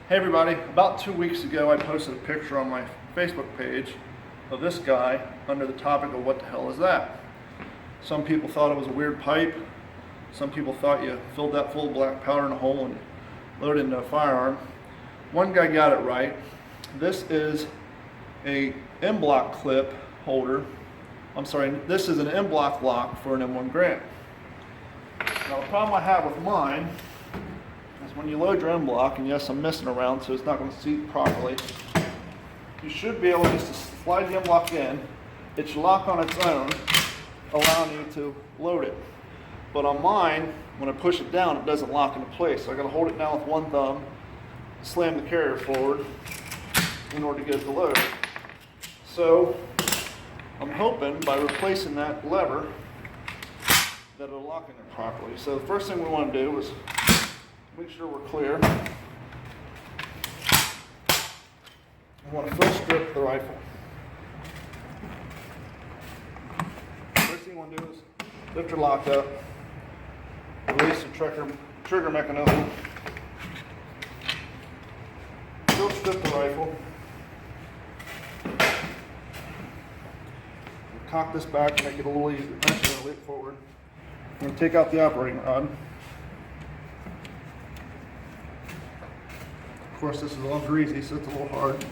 Hey everybody, about 2 weeks ago I posted a picture on my Facebook page of this guy under the topic of what the hell is that? Some people thought it was a weird pipe. Some people thought you filled that full of black powder in a hole and loaded it into a firearm. One guy got it right. This is a M-block clip holder. This is an M-block lock for an M1 Garand. Now the problem I have with mine is when you load your M-block, and yes, I'm messing around so it's not going to seat properly, you should be able just to slide the M-block in. It should lock on its own, allowing you to load it. But on mine, when I push it down, it doesn't lock into place. So I got to hold it down with one thumb, slam the carrier forward in order to get it to load. So I'm hoping by replacing that lever that it'll lock in there properly. So the first thing we want to do is make sure we're clear. We want to first strip the rifle. First thing you want to do is lift your lock up, release the trigger mechanism, still strip the rifle, cock this back to make it a little easier. Actually, leap forward. I'm going to take out the operating rod. Of course, this is all greasy, so it's a little hard.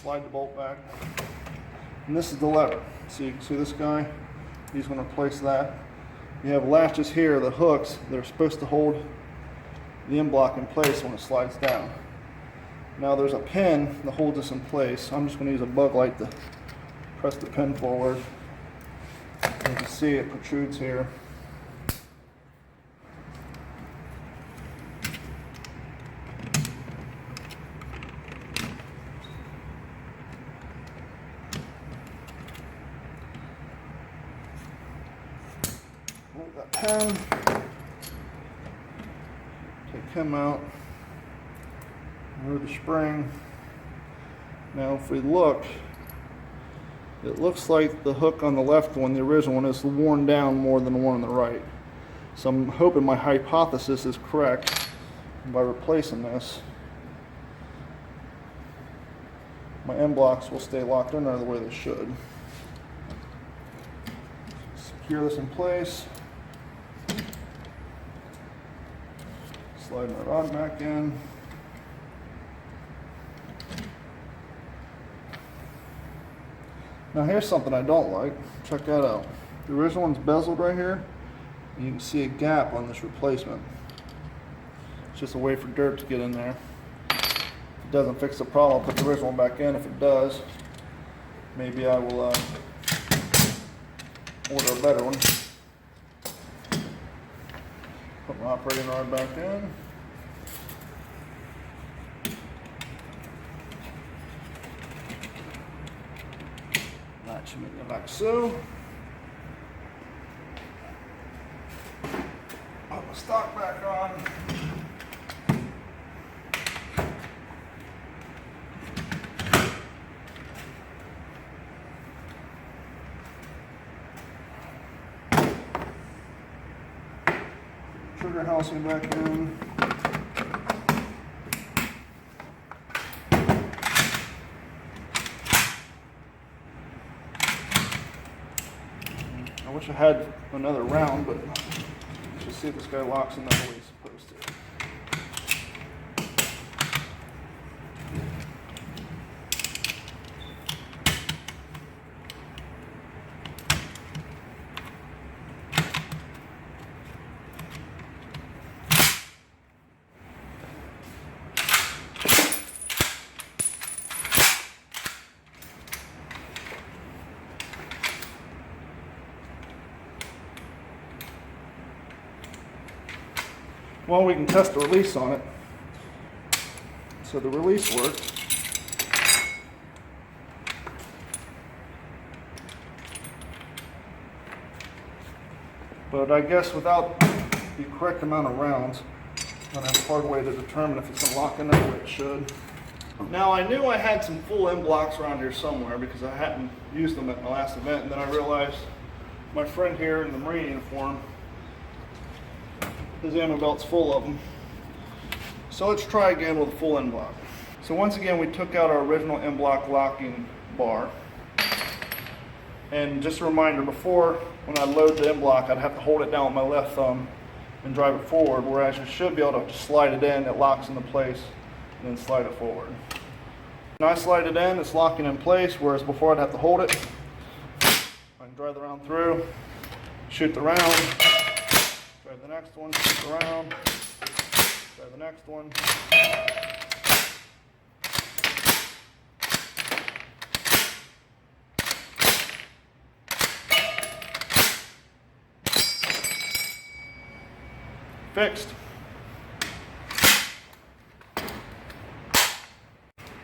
Slide the bolt back. And this is the lever. So you can see this guy, he's going to replace that. You have latches here, the hooks, that are supposed to hold the M-block in place when it slides down. Now there's a pin that holds this in place. I'm just going to use a bug light to press the pin forward. You can see it protrudes here. Move that pin. Take him out. Remove the spring. Now if we look, it looks like the hook on the left one, the original one, is worn down more than the one on the right. So I'm hoping my hypothesis is correct. By replacing this, my M-blocks will stay locked in there the way they should. Secure this in place. Slide my rod back in. Now here's something I don't like. Check that out. The original one's bezeled right here. You can see a gap on this replacement. It's just a way for dirt to get in there. If it doesn't fix the problem, I'll put the original one back in. If it does, maybe I will order a better one. Put my operating rod back in. That should make it like so. Put my stock back on. Trigger housing back in. I wish I had another round, but let's just see if this guy locks in that way he's supposed to. Well, we can test the release on it. So the release works. But I guess without the correct amount of rounds, I'm going to have a hard way to determine if it's going to lock in there the way it should. Now I knew I had some full M blocks around here somewhere because I hadn't used them at my last event, and then I realized my friend here in the Marine uniform his ammo belt's full of them. So let's try again with a full end block. So once again, we took out our original end block locking bar. And just a reminder, before, when I load the end block, I'd have to hold it down with my left thumb and drive it forward, whereas you should be able to just slide it in, it locks into place, and then slide it forward. When I slide it in, it's locking in place, whereas before I'd have to hold it. I can drive the round through, shoot the round, drive the next one, shoot the round, drive the next one. Fixed.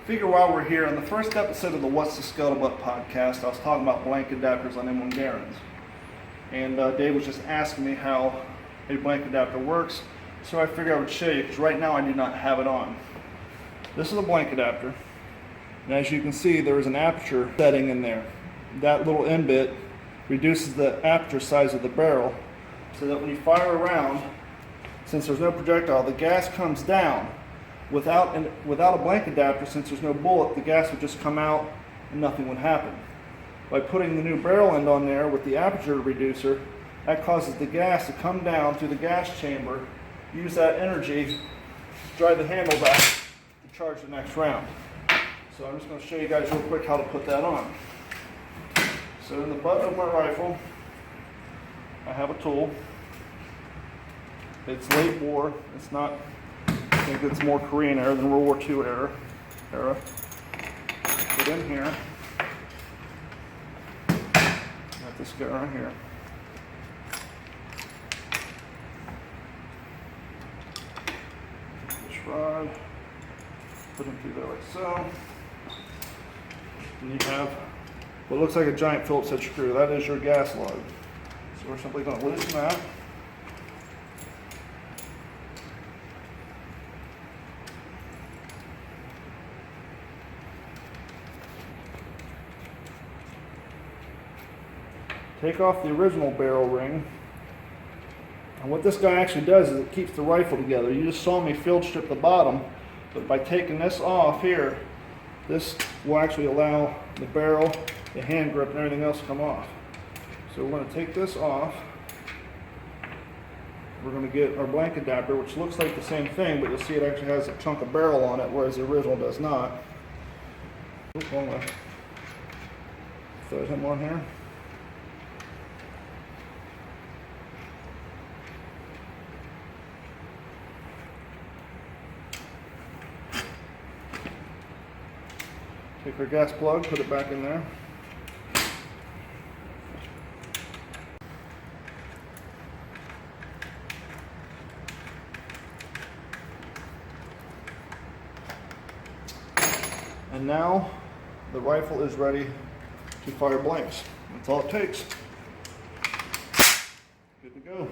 Figure while we're here, in the first episode of the What's the Scuttlebutt podcast, I was talking about blank adapters on M1 Garands. And Dave was just asking me how a blank adapter works, so I figured I would show you, because right now I do not have it on. This is a blank adapter, and as you can see, there is an aperture setting in there. That little end bit reduces the aperture size of the barrel, so that when you fire around, since there's no projectile, the gas comes down. Without a blank adapter, since there's no bullet, the gas would just come out and nothing would happen. By putting the new barrel end on there with the aperture reducer, that causes the gas to come down through the gas chamber, use that energy, drive the handle back to charge the next round. So I'm just going to show you guys real quick how to put that on. So in the butt of my rifle, I have a tool. It's late war. It's not, I think it's more Korean era than World War II era. Put in here. Got this guy right here. This rod. Put him through there like so. And you have what looks like a giant Phillips head screw. That is your gas lug. So we're simply going to loosen that. Take off the original barrel ring, and what this guy actually does is it keeps the rifle together. You just saw me field strip the bottom, but by taking this off here, this will actually allow the barrel, the hand grip, and everything else to come off. So we're going to take this off. We're going to get our blank adapter, which looks like the same thing, but you'll see it actually has a chunk of barrel on it, whereas the original does not. Oops, one left. Throw him on here. Take our gas plug, put it back in there. And now the rifle is ready to fire blanks. That's all it takes. Good to go.